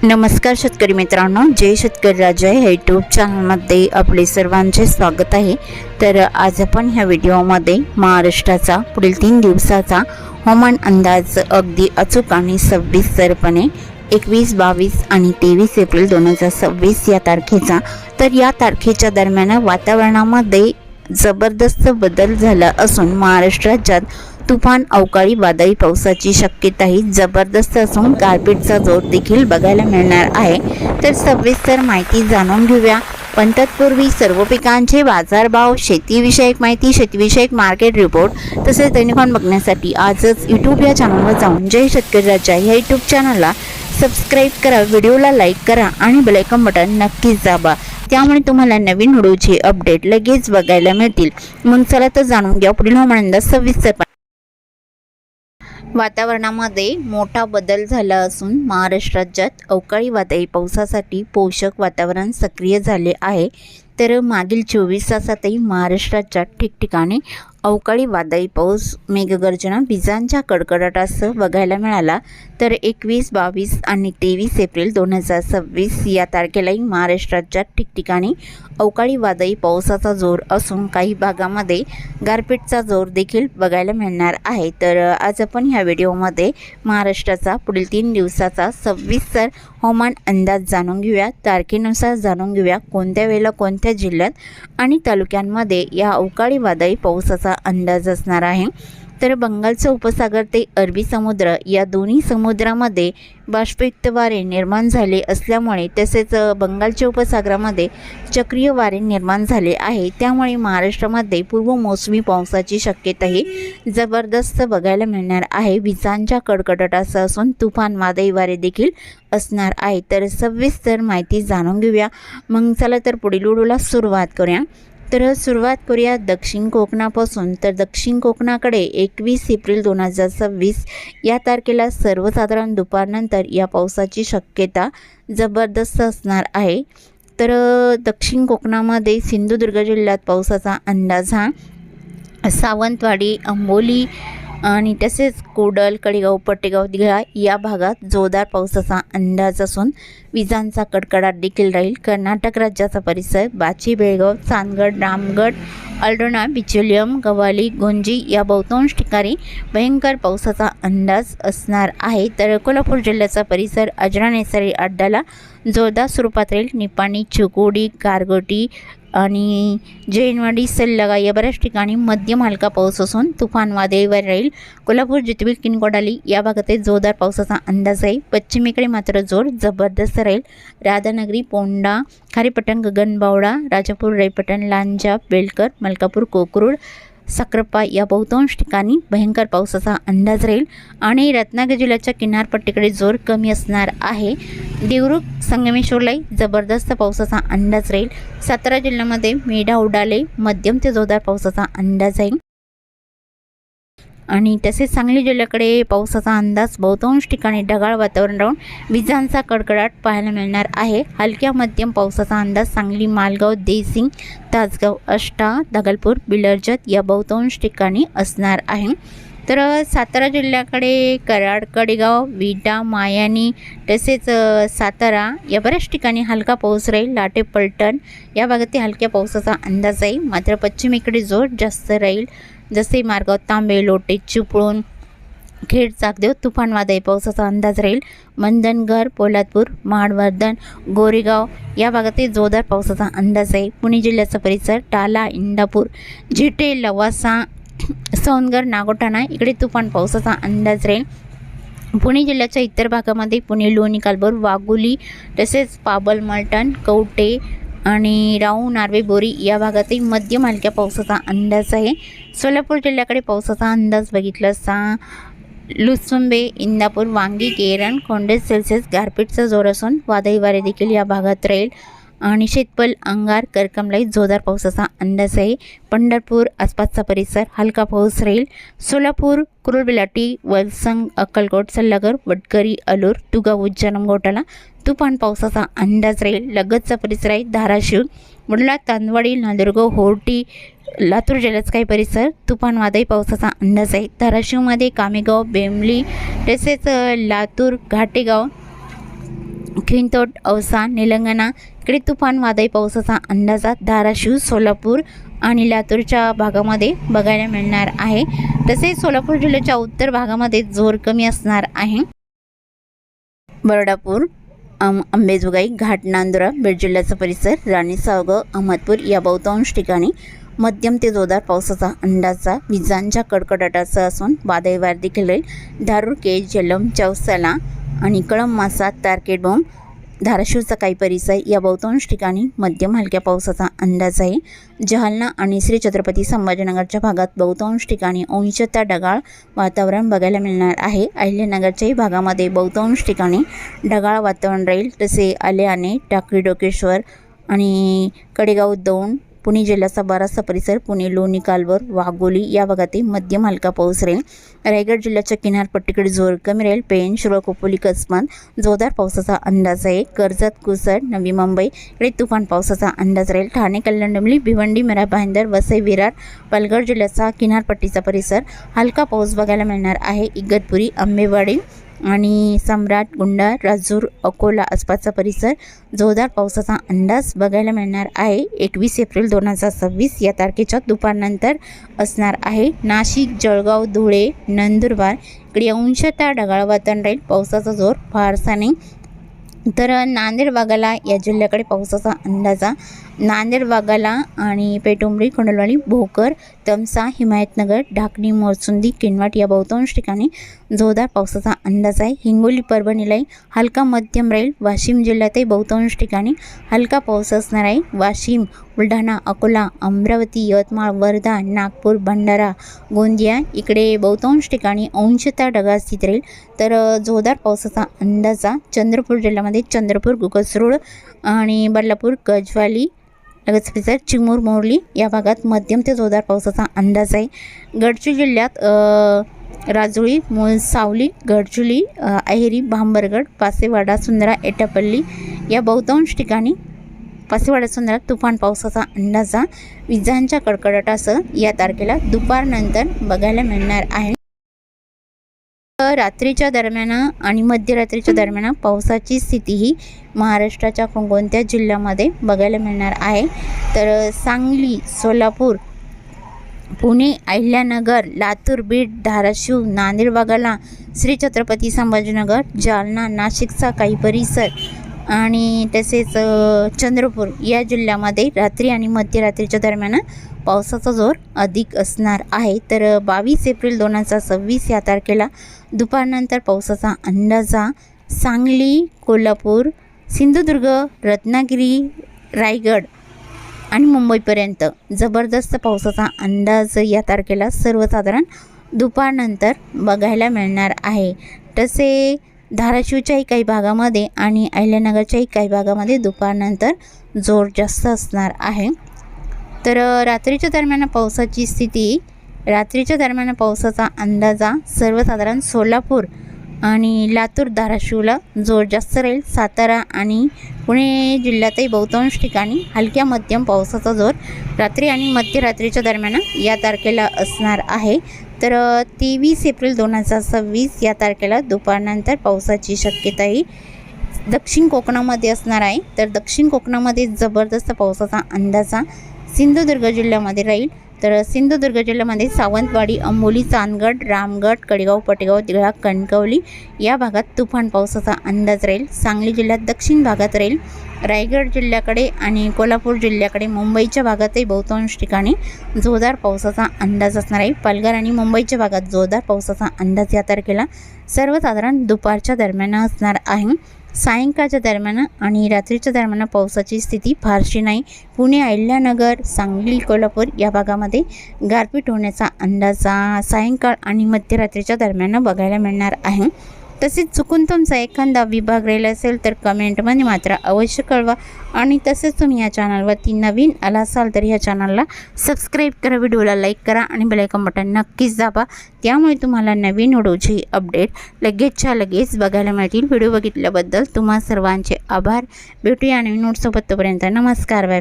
नमस्कार शेतकरी मित्रांनो, जय शेतकरी राजा या यूट्यूब चॅनलमध्ये आपले सर्वांचे स्वागत आहे। तर आज आपण ह्या व्हिडिओमध्ये महाराष्ट्राचा पुढील 3 दिवसाचा हवामान अंदाज अगदी अचूक आणि सविस्तरपणे 21, 22 आणि 23 एप्रिल 2026 या तारखेचा, तर या तारखेच्या दरम्यान वातावरणामध्ये जबरदस्त बदल झाला असून महाराष्ट्र राज्यात तुफान अवकाळी वादळी पावसाची शक्यताही जबरदस्त असून गारपीटचा जोर देखील बघायला मिळणार आहे। तर सविस्तर माहिती जाणून घेऊया, पण तत्पूर्वी सर्व पिकांचे बाजारभाव, शेतीविषयक माहिती, शेतीविषयक मार्केट रिपोर्ट तसेच दैनिक बघण्यासाठी आजच यूट्यूब या चॅनलवर जाऊन जय शेतकरी राजा या यूट्यूब चॅनलला सबस्क्राईब करा, व्हिडिओला लाईक करा आणि बेल आयकॉन बटन नक्कीच दाबा, त्यामुळे तुम्हाला नवीन व्हिडिओचे अपडेट लगेच बघायला मिळतील। मग चला तर जाणून घ्या पुढील हवामान अंदाज सविस्तर। वातावरणामध्ये मोठा बदल झाला असून महाराष्ट्र राज्यात अवकाळी वादळी पावसासाठी पोषक वातावरण सक्रिय झाले आहे। तर मागील 24 तासातही महाराष्ट्र राज्यात ठिकठिकाणी अवकाळी वादळी पाऊस, मेघगर्जना, विजांच्या कडकडाटासह बघायला मिळाला। तर 21, 22 आणि 23 एप्रिल 2026 या तारखेलाही महाराष्ट्र राज्यात ठिकठिकाणी अवकाळी वादळी पावसाचा जोर असून काही भागामध्ये गारपीटचा जोर देखील बघायला मिळणार आहे। तर आज आपण ह्या व्हिडिओमध्ये महाराष्ट्राचा पुढील 3 दिवसाचा सविस्तर हवामान अंदाज जाणून घेऊया। तारखेनुसार जाणून घेऊया कोणत्या वेळेला कोणत्या जिल्ह्यात आणि तालुक्यांमध्ये या अवकाळी वादळी पावसाचा अंदाज असणार आहे। तर बंगालचा उपसागर ते अरबी समुद्र या दोन्ही समुद्रामध्ये बाष्पयुक्त वारे निर्माण झाले असल्यामुळे, तसेच बंगालच्या उपसागरामध्ये चक्रीय वारे निर्माण झाले आहे, त्यामुळे महाराष्ट्रामध्ये पूर्व मोसमी पावसाची शक्यताही जबरदस्त बघायला मिळणार आहे। विजांच्या कडकडाटासह असून तुफान वादळी वारे देखील असणार आहे। तर सविस्तर माहिती जाणून घेऊया, मग चला तर पुढील व्हिडिओला सुरुवात करूया। तर सुरुवात करूया दक्षिण कोकणापासून। तर दक्षिण कोकणाकडे 21 एप्रिल 2026 या तारखेला सर्वसाधारण दुपारनंतर या पावसाची शक्यता जबरदस्त असणार आहे। तर दक्षिण कोकणामध्ये सिंधुदुर्ग जिल्ह्यात पावसाचा अंदाज हा सावंतवाडी, अंबोली आणि तसेच कोडल, कडेगाव, पट्टेगाव, दिघा या भागात जोरदार पावसाचा अंदाज असून विजांचा कडकडाट देखील राहील। कर्नाटक राज्याचा परिसर बाची, बेळगाव, चांदगड, रामगड, अल्डोना, बिचोलियम, गवाली, गोंजी या बहुतांश ठिकाणी भयंकर पावसाचा अंदाज असणार आहे। तर कोल्हापूर जिल्ह्याचा परिसर अजरा नेसरी अड्डाला जोरदार स्वरूपात राहील। निपाणी, चिकोडी, गारगोटी आणि जैनवाडी, सल्लगा या बऱ्याच ठिकाणी मध्यम हलका पाऊस असून तुफान वादळीवर राहील। कोल्हापूर, जितबील, किनकोडाली या भागात जोरदार पावसाचा अंदाज आहे। पश्चिमेकडे मात्र जोर जबरदस्त राहील। राधानगरी, पोंडा, खारीपटण, गगनबावडा, राजापूर, रायपटण, लांजा, बेलकर, मलकापूर, कोकरूड, साक्रापा या बहुतांश ठिकाणी भयंकर पावसाचा अंदाज राहील आणि रत्नागिरी जिल्ह्याच्या किनारपट्टीकडे जोर कमी असणार आहे। देवरुख, संगमेश्वरलाही जबरदस्त पावसाचा अंदाज राहील। सातारा जिल्ह्यामध्ये मेढा, उडाले मध्यम ते जोरदार पावसाचा अंदाज आहे आणि तसेच सांगली जिल्ह्याकडे पावसाचा अंदाज बहुतांश ठिकाणी ढगाळ वातावरण राहून विजांचा कडकडाट पाहायला मिळणार आहे। हलक्या मध्यम पावसाचा अंदाज सांगली, मालगाव, देसिंग, तासगाव, अष्टा, दगलपूर, बिलर्जत या बहुतांश ठिकाणी असणार आहे। तर सातारा जिल्ह्याकडे कराड, कडेगाव, विटा, मायानी तसेच सातारा या बऱ्याच ठिकाणी हलका पाऊस राहील। लाटे, पलटण या भागात हलक्या पावसाचा अंदाज आहे, मात्र पश्चिमेकडे जोर जास्त राहील। जसे मार्गाव, तांबे, लोटे, चिपळूण, खेड, चाकदेव तुफान वादळी पावसाचा अंदाज राहील। मंदनगर, पोलादपूर, महाडवर्धन, गोरेगाव या भागात जोरदार पावसाचा अंदाज आहे। पुणे जिल्ह्याचा परिसर टाला, इंदापूर, झेटे, लवासा, सौंदगर, नागोठाणा इकडे तुफान पावसाचा अंदाज राहील। पुणे जिल्ह्याच्या इतर भागामध्ये पुणे, लोणी, कालभोर, वाघोली तसेच पाबल, मलटण, कवटे आणि राऊ, नार्वे, बोरी या भागातही मध्यम हलक्या पावसाचा अंदाज आहे। सोलापूर जिल्ह्याकडे पावसाचा अंदाज बघितला असता लुसुंबे, इंदापूर, वांगी, केरन, खोंडेस सेल्सिअस गारपीटचा जोर असून वादळी वारे देखील या भागात राहील आणि शेतपल, अंगार, करकमलाई जोरदार पावसाचा अंदाज आहे। पंढरपूर आसपासचा परिसर हलका पाऊस राहील। सोलापूर, कुरुलबिलाटी, वलसंग, अक्कलकोट, सल्लागर, वडकरी, अलूर, तुगाव, उज्जैन, घोटाला तुफान पावसाचा अंदाज राहील। लगतचा परिसर आहे धाराशिव, मुडला, तांदवाडी, नंदुरगाव, होर्टी, लातूर जिल्ह्याचा काही परिसर तुफान वादळी पावसाचा अंदाज आहे। धाराशिवमध्ये कामेगाव, बेंबली तसेच लातूर, घाटेगाव खिंतोड, औसा, निलंगणा इकडे तुफान वादळी पावसाचा अंदाजा धाराशिव, सोलापूर आणि लातूरच्या भागामध्ये बघायला मिळणार आहे। तसेच सोलापूर जिल्ह्याच्या उत्तर भागामध्ये जोर कमी असणार आहे। बर्डापूर, अंबेजोगाई, घाट, नांदुरा, बीड जिल्ह्याचा परिसर, राणी, सावगाव, अहमदपूर या बहुतांश ठिकाणी मध्यम ते जोरदार पावसाचा अंदाजा विजांच्या कडकडाटाचा असून वादळी वारे देखील राहील। धारूर, केज, जलम, चौसाला आणि कळंब, मासा, तारकेडोम, धाराशिवचा काही परिसर या बहुतांश ठिकाणी मध्यम हलक्या पावसाचा अंदाज आहे। जालना आणि श्री छत्रपती संभाजीनगरच्या भागात बहुतांश ठिकाणी अंशतः ढगाळ वातावरण बघायला मिळणार आहे। अहिल्यानगरच्याही भागामध्ये बहुतांश ठिकाणी ढगाळ वातावरण राहील। तसे आलेआणे, टाकळी, डोकेश्वर आणि कडेगाव, दौंड, पुणे जिल्ह्याचा बराचसा परिसर, पुणे, लोणी, कालवर, वाघोली या भागातही मध्यम हलका पाऊस राहील। रायगड जिल्ह्याच्या किनारपट्टीकडे जोर कमी राहील। पेण, शिरोळ, खोपोली, कसमात जोरदार पावसाचा अंदाज आहे। कर्जत, कुसद, नवी मुंबई इकडे तुफान पावसाचा अंदाज राहील। ठाणे, कल्याण, डोंबिवली, भिवंडी, मिरा भाईंदर, वसई, विरार, पालघर जिल्ह्याचा किनारपट्टीचा परिसर हलका पाऊस बघायला मिळणार आहे। इगतपुरी, आंबेवाडी आणि सम्राट, गुंडा, राजूर, अकोला आसपासचा परिसर जोरदार पावसाचा अंदाज बघायला मिळणार आहे। 21 एप्रिल 2026 या तारखेच्या दुपारनंतर असणार आहे। नाशिक, जळगाव, धुळे, नंदुरबार इकडे अंशतः ढगाळ वातावरण राहील। पावसाचा जोर फारसा नाही। तर नांदेड वाघाला या जिल्ह्याकडे पावसाचा अंदाजा नांदेड वाघाला आणि पेटुंबरी, खंडोलवाडी, भोकर, तमसा, हिमायतनगर, ढाकणी, मोरचुंदी, किनवट या बहुतांश ठिकाणी जोरदार पावसाचा अंदाज आहे। हिंगोली, परभणीलाही हलका मध्यम राहील। वाशिम जिल्ह्यातही बहुतांश ठिकाणी हलका पाऊस असणार आहे। वाशिम, बुलढाणा, अकोला, अमरावती, यवतमाळ, वर्धा, नागपूर, भंडारा, गोंदिया इकडे बहुतांश ठिकाणी अंशतः ढगाळ स्थिती राहील। तर जोरदार पावसाचा अंदाजा चंद्रपूर जिल्ह्यामध्ये चंद्रपूर, गुगसरोड आणि बदलापूर, गजवाली लगेच परिसर, चिमूर, मोरली या भागात मध्यम ते जोरदार पावसाचा अंदाज आहे। गडचिरोली जिल्ह्यात राजुरी, सावली, गडचिरोली, अहेरी, भांबरगड, पासेवाडा, सुंदरा, एटापल्ली या बहुतांश ठिकाणी पासेवाडा, सुंदरा तुफान पावसाचा अंदाजा विजांच्या कडकडाटासह या तारखेला दुपारनंतर बघायला मिळणार आहे। रात्रीच्या दरम्यान आणि मध्यरात्रीच्या दरम्यान पावसाची स्थिती ही महाराष्ट्राच्या कोणत्या जिल्ह्यामध्ये बघायला मिळणार आहे। तर सांगली, सोलापूर, पुणे, अहिल्यानगर, लातूर, बीड, धाराशिव, नांदेड वाघाला, श्री छत्रपती संभाजीनगर, जालना, नाशिकचा काही परिसर आणि तसेच चंद्रपूर या जिल्ह्यामध्ये रात्री आणि मध्यरात्रीच्या दरम्यान पावसाचा जोर अधिक असणार आहे। तर 22 एप्रिल 2026 या तारखेला दुपारनंतर पावसाचा अंदाजा सांगली, कोल्हापूर, सिंधुदुर्ग, रत्नागिरी, रायगड आणि मुंबईपर्यंत जबरदस्त पावसाचा अंदाज या तारखेला सर्वसाधारण दुपारनंतर बघायला मिळणार आहे। तसे धाराशिवच्याही काही भागामध्ये आणि अहिल्यानगरच्याही काही भागामध्ये दुपारनंतर जोर जास्त असणार आहे। तर रात्रीच्या दरम्यान पावसाची स्थिती रात्रीच्या दरम्यान पावसाचा अंदाजा सर्वसाधारण सोलापूर आणि लातूर, धाराशिवला जोर जास्त राहील। सातारा आणि पुणे जिल्ह्यातही बहुतांश ठिकाणी हलक्या मध्यम पावसाचा जोर रात्री आणि मध्यरात्रीच्या दरम्यान या तारखेला असणार आहे। तर 23 एप्रिल 2026 या तारखेला दुपारनंतर पावसाची शक्यताही दक्षिण कोकणामध्ये असणार आहे। तर दक्षिण कोकणामध्ये जबरदस्त पावसाचा अंदाजा सिंधुदुर्ग जिल्ह्यामध्ये राहील। तर सिंधुदुर्ग जिल्ह्यामध्ये सावंतवाडी, अंबोली, चांदगड, रामगड, कडेगाव, पटेगाव, दिघळा, कणकवली या भागात तुफान पावसाचा अंदाज राहील। सांगली जिल्ह्यात दक्षिण भागात राहील। रायगड जिल्ह्याकडे आणि कोल्हापूर जिल्ह्याकडे, मुंबईच्या भागातही बहुतांश ठिकाणी जोरदार पावसाचा अंदाज असणार आहे। पालघर आणि मुंबईच्या भागात जोरदार पावसाचा अंदाज या तारखेला सर्वसाधारण दुपारच्या दरम्यान असणार आहे। सायंकाळच्या दरम्यान आणि रात्रीच्या दरम्यान पावसाची स्थिती फारशी नाही। पुणे, अहिल्यानगर, सांगली, कोल्हापूर या भागामध्ये गारपीट होण्याचा अंदाजा सायंकाळ आणि मध्यरात्रीच्या दरम्यान बघायला मिळणार आहे। तसेच चुकून तुमचा एखादा विभाग राहिला असेल तर कमेंटमध्ये मात्र अवश्य कळवा। आणि तसेच तुम्ही या चॅनलवरती नवीन आला असाल तर ह्या चॅनलला सबस्क्राईब करा, व्हिडिओला लाईक करा आणि बेल आयकॉन बटन नक्कीच दाबा। त्यामुळे तुम्हाला नवीन व्हिडिओची अपडेट लगेचच्या लगेच बघायला मिळतील। व्हिडिओ बघितल्याबद्दल तुम्हा सर्वांचे आभार। भेटूया नवीन नोट्ससोबत, तोपर्यंत नमस्कार, बाय बाय।